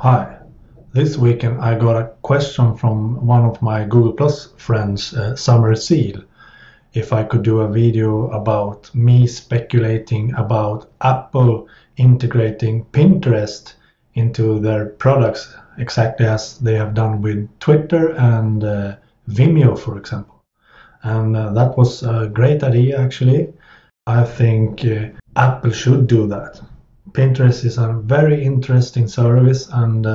Hi. This weekend I got a question from one of my Google Plus friends, Summer Seal, if I could do a video about me speculating about Apple integrating Pinterest into their products exactly as they have done with Twitter and Vimeo, for example. And that was a great idea, actually. I think Apple should do that. Pinterest is a very interesting service, and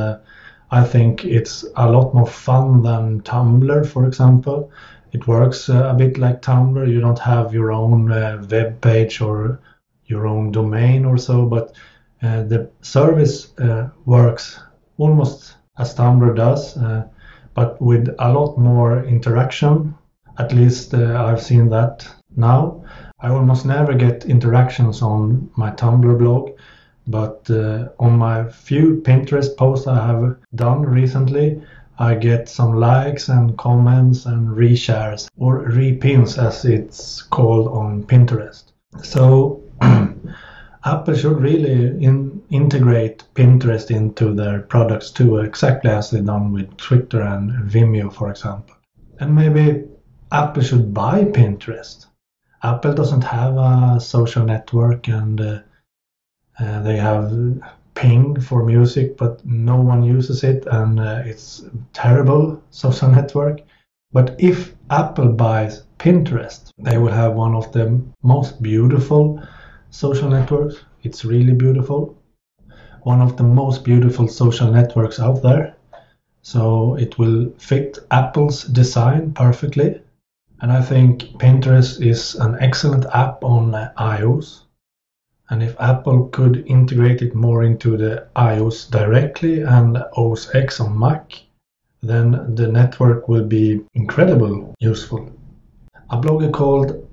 I think it's a lot more fun than Tumblr, for example. It works a bit like Tumblr. You don't have your own web page or your own domain or so, but the service works almost as Tumblr does, but with a lot more interaction. At least I've seen that now. I almost never get interactions on my Tumblr blog, but on my few Pinterest posts I have done recently, I get some likes and comments and reshares, or repins as it's called on Pinterest. So Apple should really integrate Pinterest into their products too, exactly as they've done with Twitter and Vimeo, for example. And maybe Apple should buy Pinterest. Apple doesn't have a social network, and they have Ping for music, but no one uses it, and it's a terrible social network. But if Apple buys Pinterest, they will have one of the most beautiful social networks. It's really beautiful. One of the most beautiful social networks out there. So it will fit Apple's design perfectly. And I think Pinterest is an excellent app on iOS. And if Apple could integrate it more into the iOS directly and OS X on Mac, then the network will be incredibly useful. A blogger called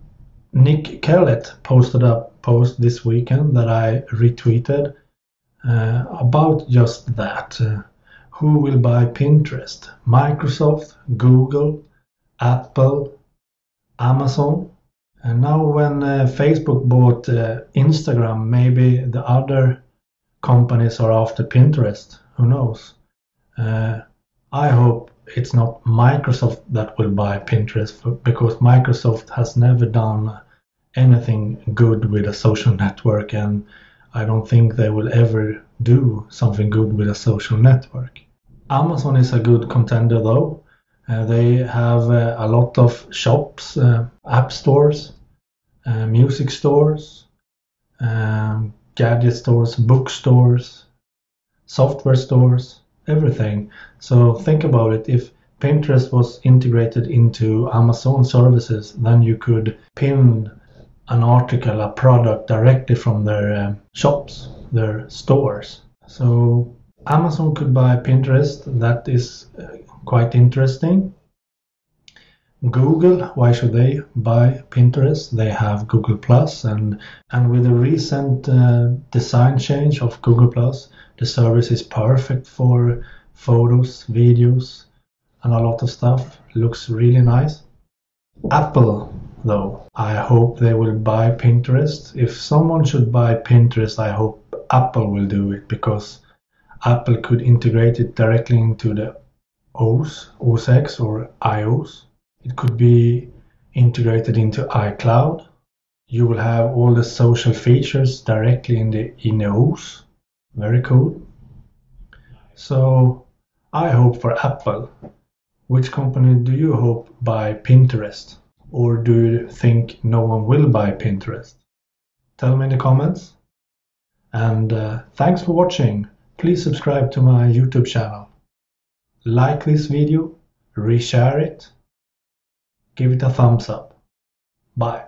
Nick Kellett posted a post this weekend that I retweeted about just that. Who will buy Pinterest? Microsoft, Google, Apple, Amazon. And now when Facebook bought Instagram, maybe the other companies are after Pinterest. Who knows? I hope it's not Microsoft that will buy Pinterest, because Microsoft has never done anything good with a social network, and I don't think they will ever do something good with a social network. Amazon is a good contender though. They have a lot of shops, app stores, music stores, gadget stores, bookstores, software stores, everything. So think about it. If Pinterest was integrated into Amazon services, then you could pin an article, a product directly from their shops, their stores. So Amazon could buy Pinterest. That is quite interesting. Google, why should they buy Pinterest? They have Google Plus, and with the recent design change of Google Plus, the service is perfect for photos, videos, and a lot of stuff. Looks really nice. Apple, though, I hope they will buy Pinterest. If someone should buy Pinterest, I hope Apple will do it, because Apple could integrate it directly into the OS X or iOS. It could be integrated into iCloud. You will have all the social features directly in the OS. Very cool. So I hope for Apple. Which company do you hope buy Pinterest? Or do you think no one will buy Pinterest? Tell me in the comments. And thanks for watching. Please subscribe to my YouTube channel. Like this video, reshare it, give it a thumbs up. Bye.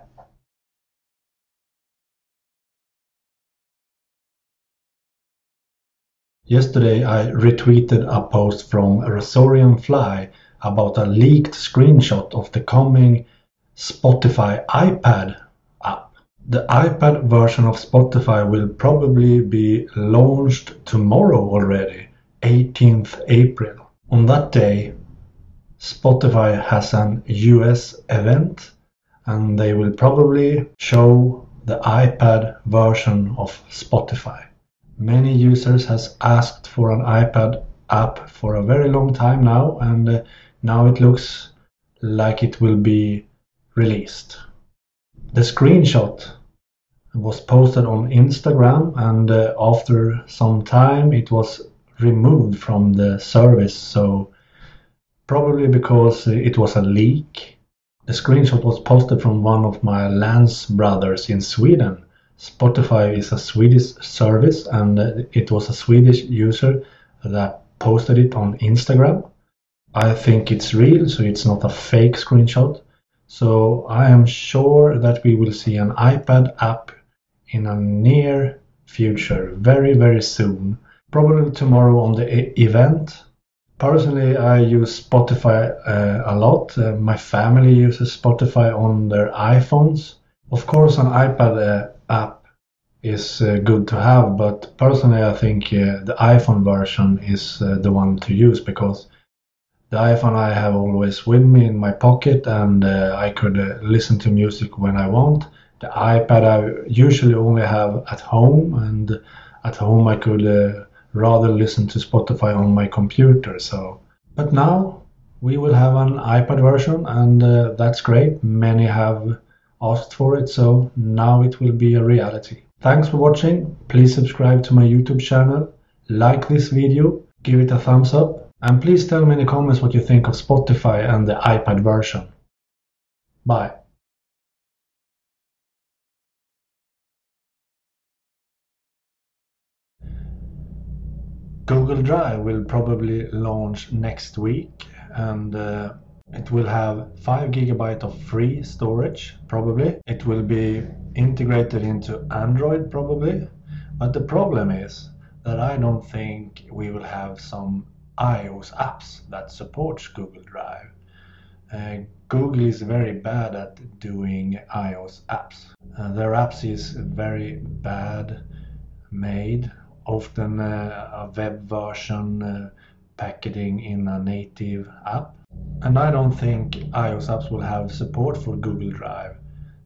Yesterday I retweeted a post from Razorian Fly about a leaked screenshot of the coming Spotify iPad app. The iPad version of Spotify will probably be launched tomorrow already, 18th April. On that day, Spotify has an US event, and they will probably show the iPad version of Spotify. Many users has asked for an iPad app for a very long time now, and now it looks like it will be released. The screenshot was posted on Instagram, and after some time it was removed from the service, so probably because it was a leak. The screenshot was posted from one of my Lance brothers in Sweden. Spotify is a Swedish service, and it was a Swedish user that posted it on Instagram. I think it's real, so it's not a fake screenshot. So I am sure that we will see an iPad app in a near future, very, very soon. Probably tomorrow on the event. Personally, I use Spotify a lot. My family uses Spotify on their iPhones. Of course, an iPad app is good to have, but personally, I think the iPhone version is the one to use, because the iPhone I have always with me in my pocket, and I could listen to music when I want. The iPad I usually only have at home, and at home I could rather listen to Spotify on my computer. But now we will have an iPad version, and that's great. Many have asked for it, so now it will be a reality. Thanks for watching. Please subscribe to my YouTube channel, like this video, give it a thumbs up, and please tell me in the comments what you think of Spotify and the iPad version. Bye. Google Drive will probably launch next week, and it will have 5 GB of free storage, probably. It will be integrated into Android, probably. But the problem is that I don't think we will have some iOS apps that supports Google Drive. Google is very bad at doing iOS apps. Their apps is very bad made, often a web version packaging in a native app. And I don't think iOS apps will have support for Google Drive.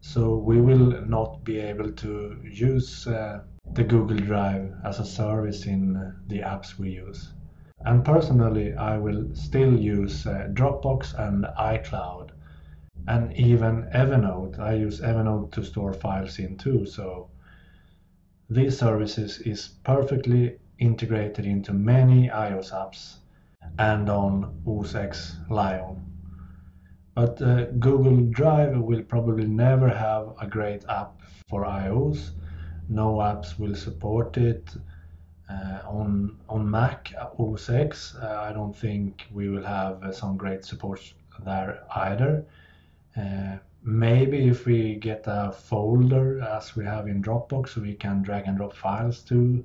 So we will not be able to use the Google Drive as a service in the apps we use. And personally, I will still use Dropbox and iCloud, and even Evernote. I use Evernote to store files in too, so these services is perfectly integrated into many iOS apps and on OS X Lion. But Google Drive will probably never have a great app for iOS. No apps will support it. On Mac OS X, I don't think we will have some great support there either. Maybe if we get a folder as we have in Dropbox, we can drag and drop files to,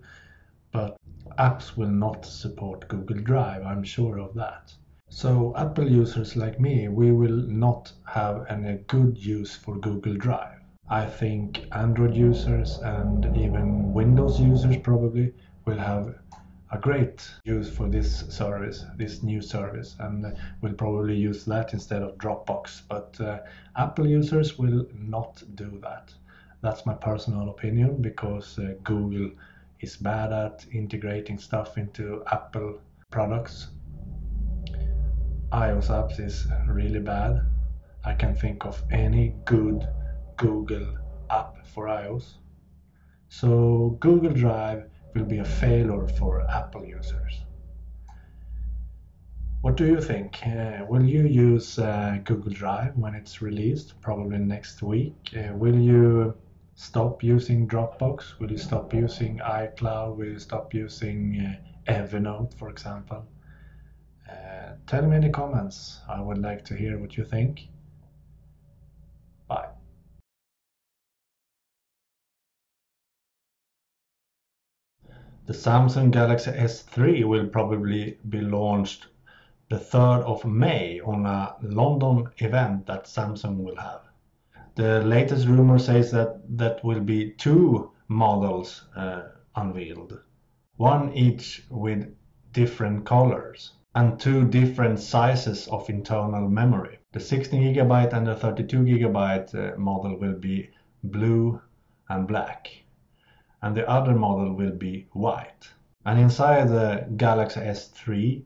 but apps will not support Google Drive, I'm sure of that. So Apple users like me, we will not have any good use for Google Drive. I think Android users and even Windows users probably will have a great use for this service, this new service, and will probably use that instead of Dropbox. But Apple users will not do that. That's my personal opinion, because Google is bad at integrating stuff into Apple products. iOS apps is really bad. I can't think of any good Google app for iOS. So Google Drive will be a failure for Apple users. What do you think? Will you use Google Drive when it's released, probably next week? Will you stop using Dropbox? Will you stop using iCloud? Will you stop using Evernote, for example? Tell me in the comments. I would like to hear what you think. Bye. The Samsung Galaxy S3 will probably be launched the 3rd of May on a London event that Samsung will have. The latest rumor says that will be 2 models unveiled, one each with different colors and 2 different sizes of internal memory. The 16GB and the 32GB model will be blue and black. and the other model will be white. And inside the Galaxy S3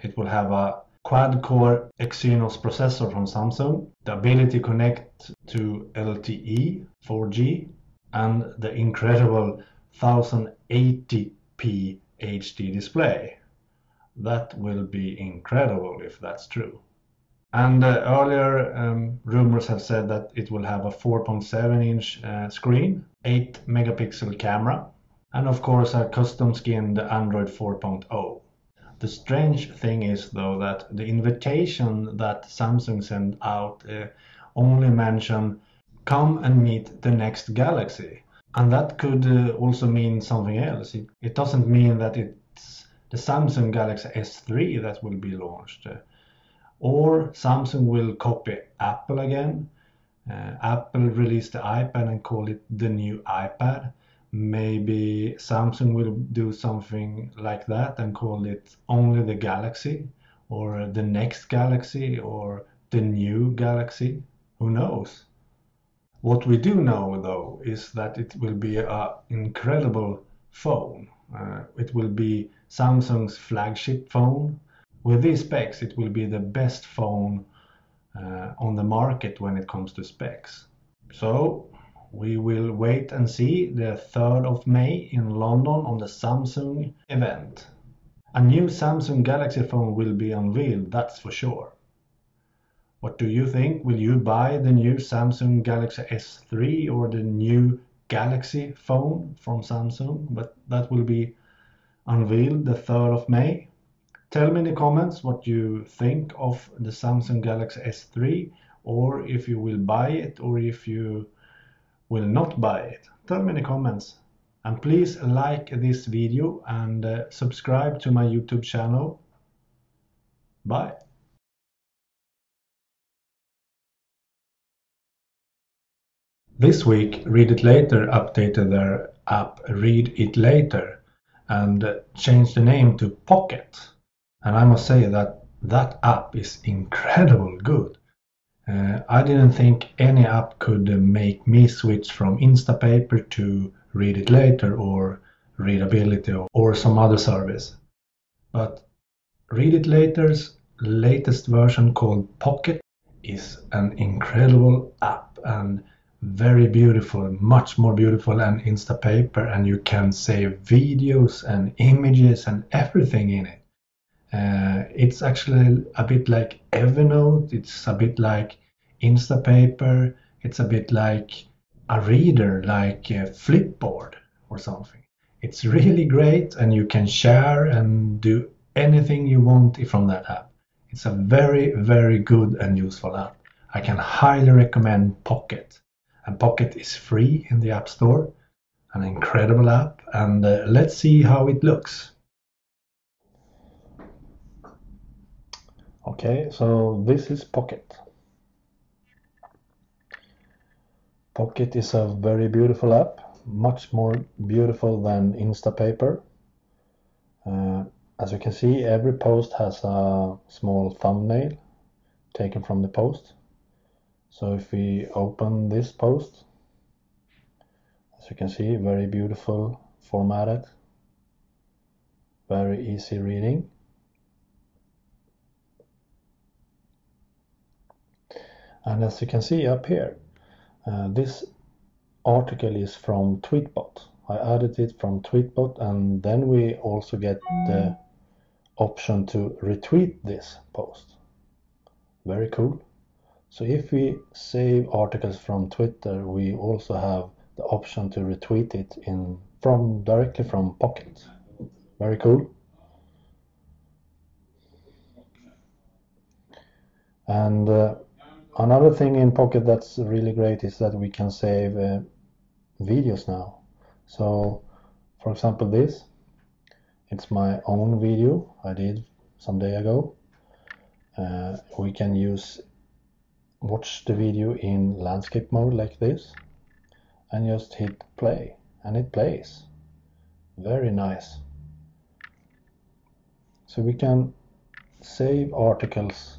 it will have a quad-core Exynos processor from Samsung, the ability to connect to LTE 4G, and the incredible 1080p HD display. That will be incredible if that's true. And earlier rumors have said that it will have a 4.7-inch screen, 8 megapixel camera, and of course a custom skinned Android 4.0. The strange thing is though that the invitation that Samsung sent out only mention come and meet the next Galaxy. And that could also mean something else. It doesn't mean that it's the Samsung Galaxy S3 that will be launched. Or Samsung will copy Apple again. Apple released the iPad and call it the new iPad. Maybe Samsung will do something like that and call it only the Galaxy, or the next Galaxy, or the new Galaxy. Who knows? What we do know though is that it will be an incredible phone. It will be Samsung's flagship phone. With these specs, it will be the best phone on the market when it comes to specs. So we will wait and see the 3rd of May in London on the Samsung event. A new Samsung Galaxy phone will be unveiled, that's for sure. What do you think? Will you buy the new Samsung Galaxy S3 or the new Galaxy phone from Samsung? But that will be unveiled the 3rd of May. Tell me in the comments what you think of the Samsung Galaxy S3, or if you will buy it or if you will not buy it. Tell me in the comments. And please like this video and subscribe to my YouTube channel. Bye. This week, Read It Later updated their app Read It Later and changed the name to Pocket. And I must say that that app is incredibly good. I didn't think any app could make me switch from Instapaper to Read It Later or Readability or some other service. But Read It Later's latest version called Pocket is an incredible app and very beautiful, much more beautiful than Instapaper, and you can save videos and images and everything in it. It's actually a bit like Evernote, it's a bit like Instapaper, it's a bit like a reader, like a Flipboard or something. It's really great and you can share and do anything you want from that app. It's a very, very good and useful app. I can highly recommend Pocket. And Pocket is free in the App Store. An incredible app, and let's see how it looks. Okay, so this is Pocket. Pocket is a very beautiful app, much more beautiful than Instapaper. As you can see, every post has a small thumbnail taken from the post. So if we open this post, as you can see, very beautiful, formatted, very easy reading. And as you can see up here, this article is from Tweetbot. I added it from Tweetbot, and then we also get the option to retweet this post. Very cool. So if we save articles from Twitter, we also have the option to retweet it directly from Pocket. Very cool. And another thing in Pocket that's really great is that we can save videos now. So for example, this, it's my own video I did some day ago. We can watch the video in landscape mode like this and just hit play, and it plays. Very nice. So we can save articles,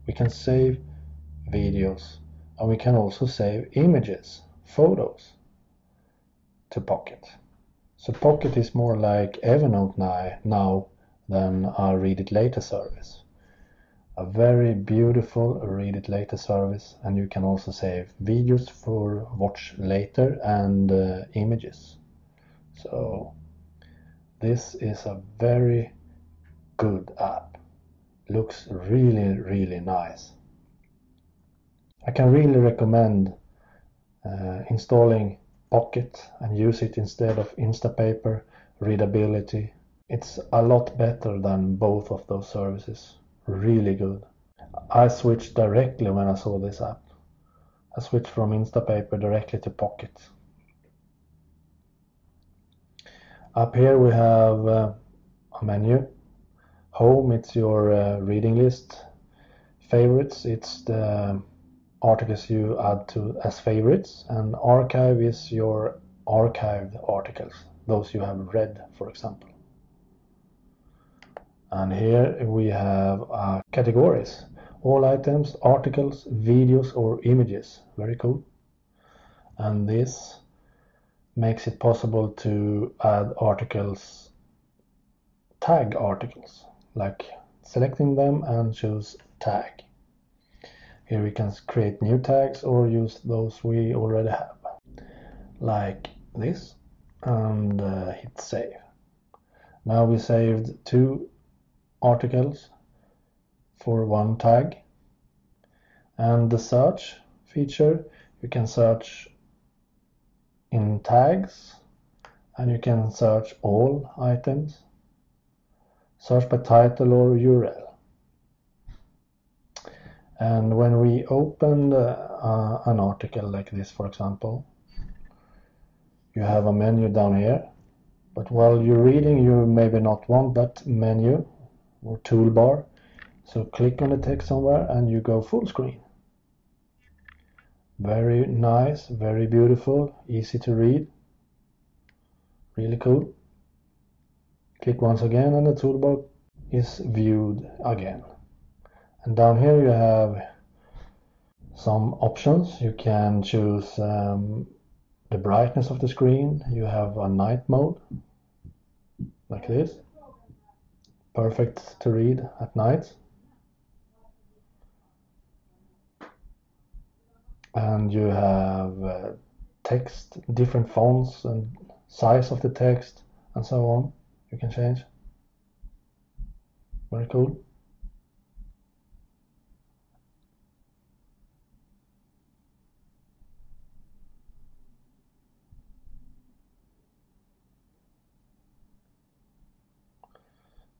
we can save videos, and we can also save images, photos. to Pocket. So Pocket is more like Evernote now than a Read It Later service. A very beautiful Read It Later service, and you can also save videos for watch later and images. So this is a very good app. Looks really nice. I can really recommend installing Pocket and use it instead of Instapaper. Readability, it's a lot better than both of those services. Really good. I switched directly when I saw this app. I switched from Instapaper directly to Pocket. Up here we have a menu. Home, it's your reading list. Favorites, it's the articles you add to as favorites, and archive is your archived articles, those you have read, for example. And here we have categories, all items, articles, videos or images. Very cool. And this makes it possible to add articles, tag articles, like selecting them and choose tag. Here we can create new tags or use those we already have, like this, and hit save. Now we saved 2 articles for 1 tag. And the search feature, you can search in tags, and you can search all items, search by title or URL. And when we open an article like this, for example, you have a menu down here, but while you're reading you maybe not want that menu or toolbar, so click on the text somewhere and you go full screen. Very nice, very beautiful, easy to read, really cool. Click once again and the toolbar is viewed again. And down here you have some options. You can choose the brightness of the screen. You have a night mode, like this. Perfect to read at night. And you have text, different fonts and size of the text and so on. You can change. Very cool.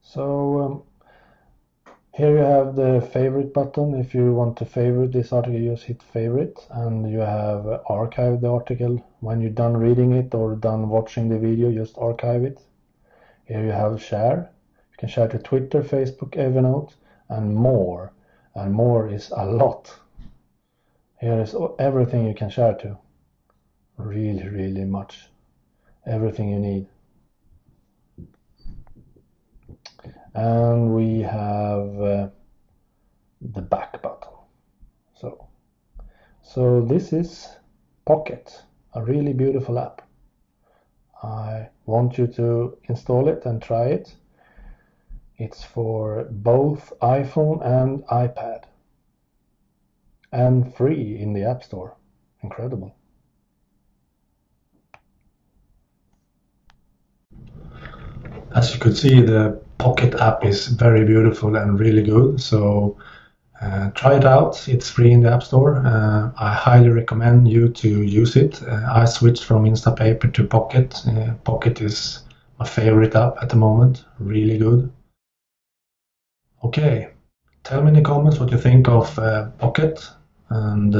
So here you have the favorite button. If you want to favorite this article, you just hit favorite, and you have archive the article. When you're done reading it or done watching the video, just archive it. Here you have share. You can share to Twitter, Facebook, Evernote, and more. And more is a lot. Here is everything you can share to. Really much. Everything you need. And we have the back button. So this is Pocket, a really beautiful app. I want you to install it and try it. It's for both iPhone and iPad, and free in the App Store. Incredible. As you could see, the Pocket app is very beautiful and really good, so try it out. It's free in the App Store. I highly recommend you to use it. I switched from Instapaper to Pocket. Pocket is my favorite app at the moment. Really good. Okay, tell me in the comments what you think of Pocket, and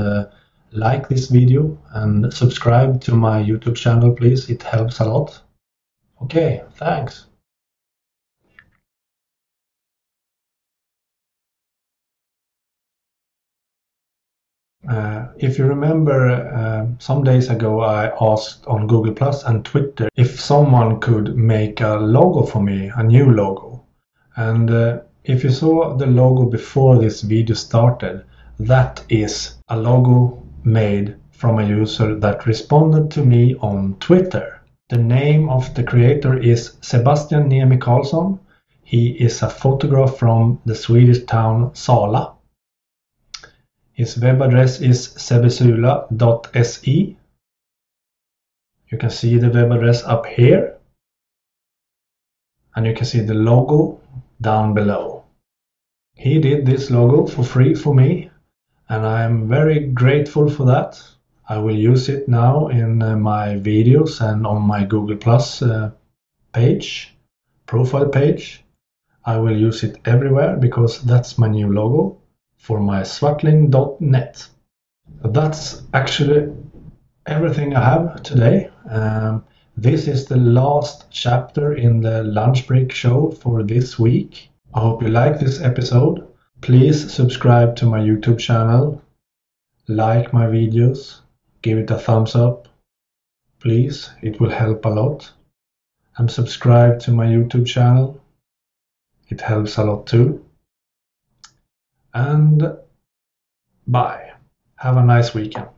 like this video and subscribe to my YouTube channel, please. It helps a lot. Okay, thanks. If you remember, some days ago I asked on Google Plus and Twitter if someone could make a logo for me, a new logo. And if you saw the logo before this video started, that is a logo made from a user that responded to me on Twitter. The name of the creator is Sebastian Niemi Karlsson. He is a photographer from the Swedish town Sala. His web address is sebesula.se. You can see the web address up here. And you can see the logo down below. He did this logo for free for me, and I am very grateful for that. I will use it now in my videos and on my Google Plus page, profile page. I will use it everywhere because that's my new logo for my Svartling.net. That's actually everything I have today. This is the last chapter in the lunch break show for this week. I hope you like this episode. Please subscribe to my YouTube channel, like my videos, give it a thumbs up. Please, it will help a lot. And subscribe to my YouTube channel. It helps a lot too. And bye. Have a nice weekend.